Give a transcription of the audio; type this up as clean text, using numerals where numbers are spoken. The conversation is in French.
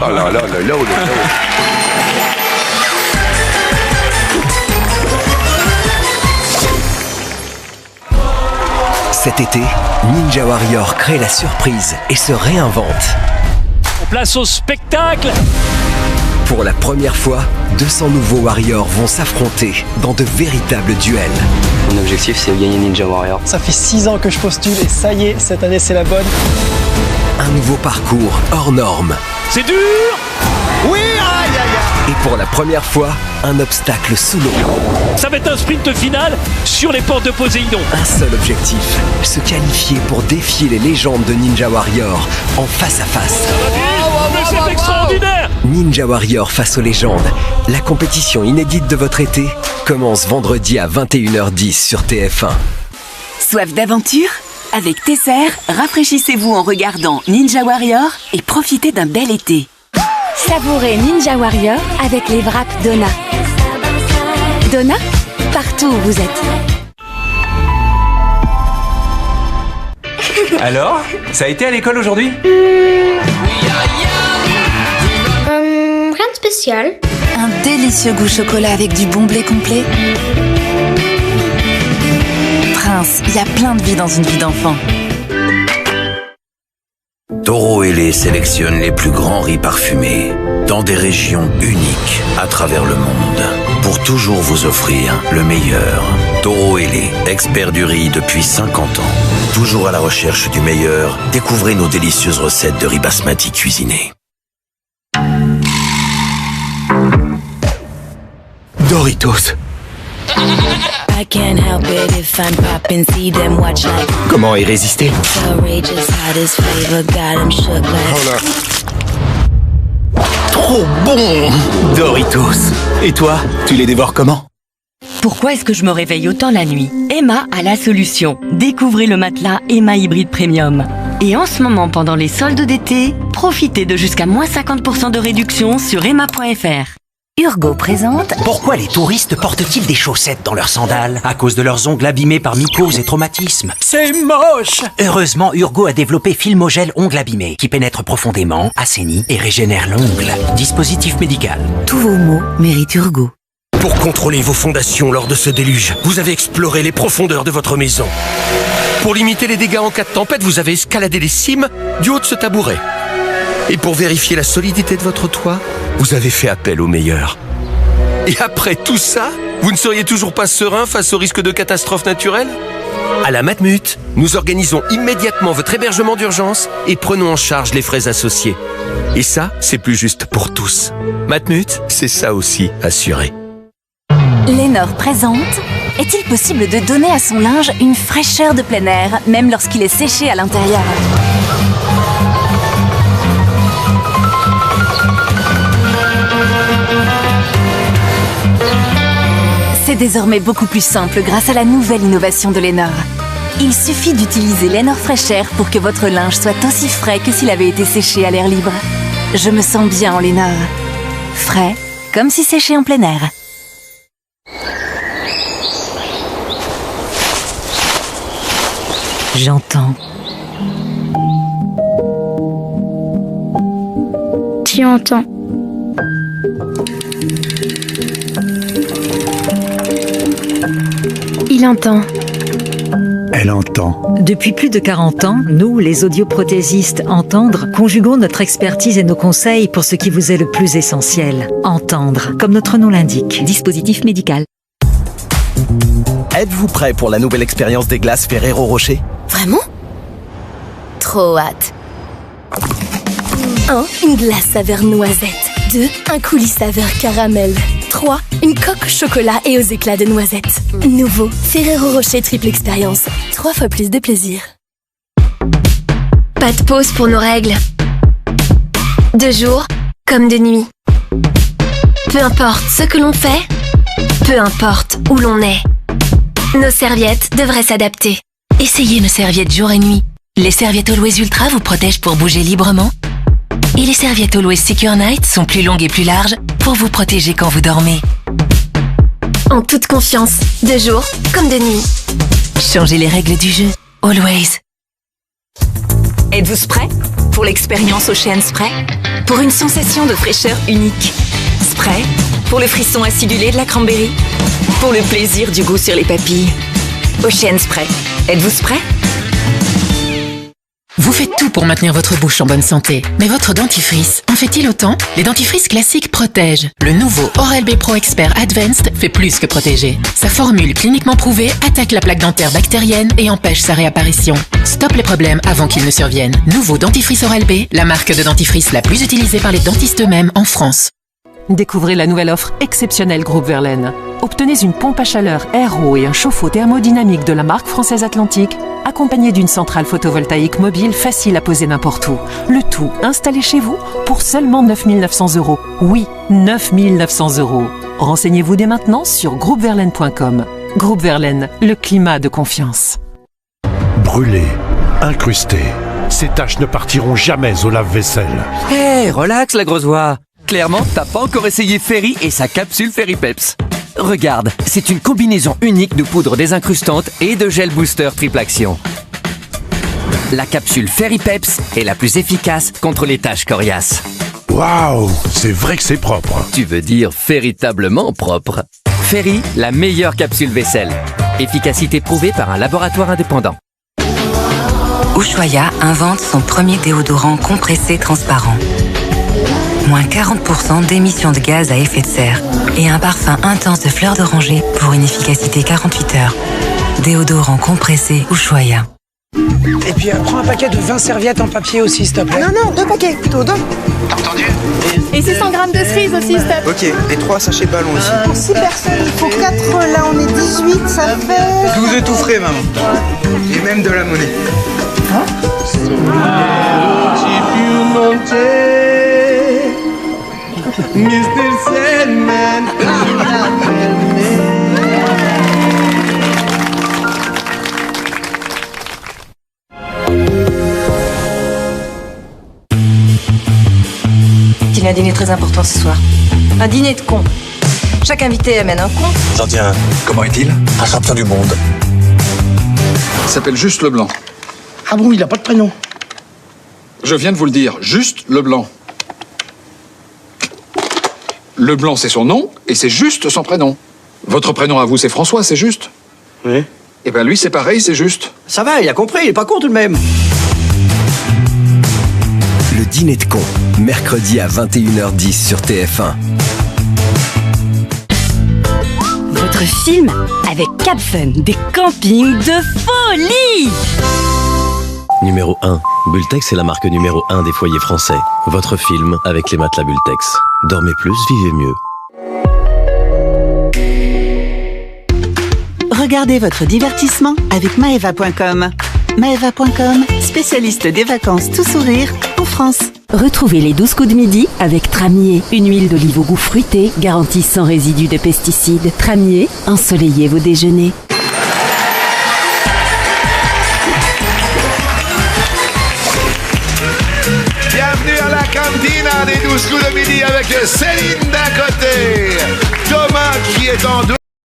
Oh là là là là là. Cet été, Ninja Warrior crée la surprise et se réinvente. Place au spectacle. Pour la première fois, 200 nouveaux Warriors vont s'affronter dans de véritables duels. Mon objectif, c'est de gagner Ninja Warrior. Ça fait 6 ans que je postule et ça y est, cette année c'est la bonne. Un nouveau parcours hors norme. C'est dur. Oui, aïe aïe aïe. Et pour la première fois, un obstacle sous l'eau. Ça va être un sprint final sur les portes de Poséidon. Un seul objectif, se qualifier pour défier les légendes de Ninja Warrior en face à face. Mais c'est extraordinaire. Ninja Warrior face aux légendes, la compétition inédite de votre été commence vendredi à 21h10 sur TF1. Soif d'aventure? Avec Tesser, rafraîchissez-vous en regardant Ninja Warrior et profitez d'un bel été. Savourez Ninja Warrior avec les wraps Donna. Donna, partout où vous êtes. Alors, ça a été à l'école aujourd'hui? Rien de spécial. Un délicieux goût chocolat avec du bon blé complet. Prince, il y a plein de vie dans une vie d'enfant. Toro et Lait sélectionne les plus grands riz parfumés dans des régions uniques à travers le monde pour toujours vous offrir le meilleur. Toro et Lait, expert du riz depuis 50 ans. Toujours à la recherche du meilleur, découvrez nos délicieuses recettes de riz basmati cuisiné. Doritos. I can't help it if I'm poppin', see them watch like Comment y résister? outrageous, hottest flavor, got 'em shook like Trop bon! Doritos. Et toi, tu les dévores comment? Pourquoi est-ce que je me réveille autant la nuit? Emma a la solution. Découvrez le matelas Emma Hybride Premium. Et en ce moment, pendant les soldes d'été, profitez de jusqu'à moins 50% de réduction sur emma.fr. Urgo présente. Pourquoi les touristes portent-ils des chaussettes dans leurs sandales? À cause de leurs ongles abîmés par mycoses et traumatismes. C'est moche. Heureusement, Urgo a développé Filmogel Ongles Abîmés, qui pénètre profondément, assainit et régénère l'ongle. Dispositif médical. Tous vos mots méritent Urgo. Pour contrôler vos fondations lors de ce déluge, vous avez exploré les profondeurs de votre maison. Pour limiter les dégâts en cas de tempête, vous avez escaladé les cimes du haut de ce tabouret. Et pour vérifier la solidité de votre toit, vous avez fait appel au meilleur. Et après tout ça, vous ne seriez toujours pas serein face au risque de catastrophe naturelle? À la Matmut, nous organisons immédiatement votre hébergement d'urgence et prenons en charge les frais associés. Et ça, c'est plus juste pour tous. Matmut, c'est ça aussi, assuré. Lénore présente. Est-il possible de donner à son linge une fraîcheur de plein air, même lorsqu'il est séché à l'intérieur? C'est désormais beaucoup plus simple grâce à la nouvelle innovation de Lénore. Il suffit d'utiliser Lénore Fraîcheur pour que votre linge soit aussi frais que s'il avait été séché à l'air libre. Je me sens bien en Lénore. Frais, comme si séché en plein air. J'entends. Tu entends. Il entend. Elle entend. Depuis plus de 40 ans, nous, les audioprothésistes Entendre, conjuguons notre expertise et nos conseils pour ce qui vous est le plus essentiel. Entendre, comme notre nom l'indique. Dispositif médical. Êtes-vous prêt pour la nouvelle expérience des glaces Ferrero Rocher? Vraiment? Trop hâte. 1. Une glace saveur noisette. 2. Un coulis saveur caramel. 3. Une coque chocolat et aux éclats de noisettes. Nouveau Ferrero Rocher triple expérience. 3 fois plus de plaisir. Pas de pause pour nos règles. De jour comme de nuit. Peu importe ce que l'on fait, peu importe où l'on est. Nos serviettes devraient s'adapter. Essayez nos serviettes jour et nuit. Les serviettes Always Ultra vous protègent pour bouger librement. Et les serviettes Always Secure Night sont plus longues et plus larges pour vous protéger quand vous dormez. En toute confiance, de jour comme de nuit. Changez les règles du jeu. Always. Êtes-vous prêts? pour l'expérience Ocean Spray, pour une sensation de fraîcheur unique. Spray pour le frisson acidulé de la cranberry, pour le plaisir du goût sur les papilles. Ocean Spray. Êtes-vous prêt? Vous faites tout pour maintenir votre bouche en bonne santé, mais votre dentifrice, en fait-il autant? Les dentifrices classiques protègent. Le nouveau Oral-B Pro Expert Advanced fait plus que protéger. Sa formule cliniquement prouvée attaque la plaque dentaire bactérienne et empêche sa réapparition. Stop les problèmes avant qu'ils ne surviennent. Nouveau dentifrice Oral-B, la marque de dentifrice la plus utilisée par les dentistes eux-mêmes en France. Découvrez la nouvelle offre exceptionnelle Groupe Verlaine. Obtenez une pompe à chaleur Air-Haut et un chauffe-eau thermodynamique de la marque française Atlantique, accompagné d'une centrale photovoltaïque mobile facile à poser n'importe où. Le tout installé chez vous pour seulement 9 900 €. Oui, 9 900 €. Renseignez-vous dès maintenant sur groupeverlaine.com. Groupe Verlaine, le climat de confiance. Brûlé, incrusté, ces taches ne partiront jamais au lave-vaisselle. Hé, relax la grosse voix. Clairement, t'as pas encore essayé Ferry et sa capsule Ferry Peps. Regarde, c'est une combinaison unique de poudre désincrustante et de gel booster triple action. La capsule Ferry Peps est la plus efficace contre les taches coriaces. Waouh, c'est vrai que c'est propre. Tu veux dire véritablement propre. Ferry, la meilleure capsule vaisselle. Efficacité prouvée par un laboratoire indépendant. Ushuaïa invente son premier déodorant compressé transparent. Moins 40% d'émissions de gaz à effet de serre et un parfum intense de fleurs d'oranger pour une efficacité 48 heures. Déodorant compressé Ushuaïa. Et puis prends un paquet de 20 serviettes en papier aussi, s'il te plaît. Non, 2 paquets, plutôt 2. T'as entendu? Et 600 grammes de cerises aussi, stop. Ok, et 3 sachets de ballon aussi. Pour 6 personnes, il faut 4, là on est 18, ça fait... 12 étouffés, maman. Et même de la monnaie. Il y a un dîner très important ce soir. Un dîner de cons. Chaque invité amène un con. J'en tiens. Comment est-il? Un champion du monde. Il s'appelle Juste Leblanc. Ah bon, il a pas de prénom? Je viens de vous le dire, Juste Leblanc. Leblanc, c'est son nom, et c'est Juste son prénom. Votre prénom à vous, c'est François, c'est Juste? Oui. Eh ben lui, c'est pareil, c'est Juste. Ça va, il a compris, il est pas con tout de même. Le dîner de con, mercredi à 21h10 sur TF1. Votre film avec Capfun, des campings de folie. Numéro 1. Bultex est la marque numéro 1 des foyers français. Votre film avec les matelas Bultex. Dormez plus, vivez mieux. Regardez votre divertissement avec Maeva.com. Maeva.com, spécialiste des vacances tout sourire en France. Retrouvez les 12 coups de midi avec Tramier, une huile d'olive au goût fruité, garantie sans résidus de pesticides. Tramier, ensoleillez vos déjeuners. Bienvenue à la cantina des 12 coups de midi avec Céline d'un côté, Thomas qui est en deux.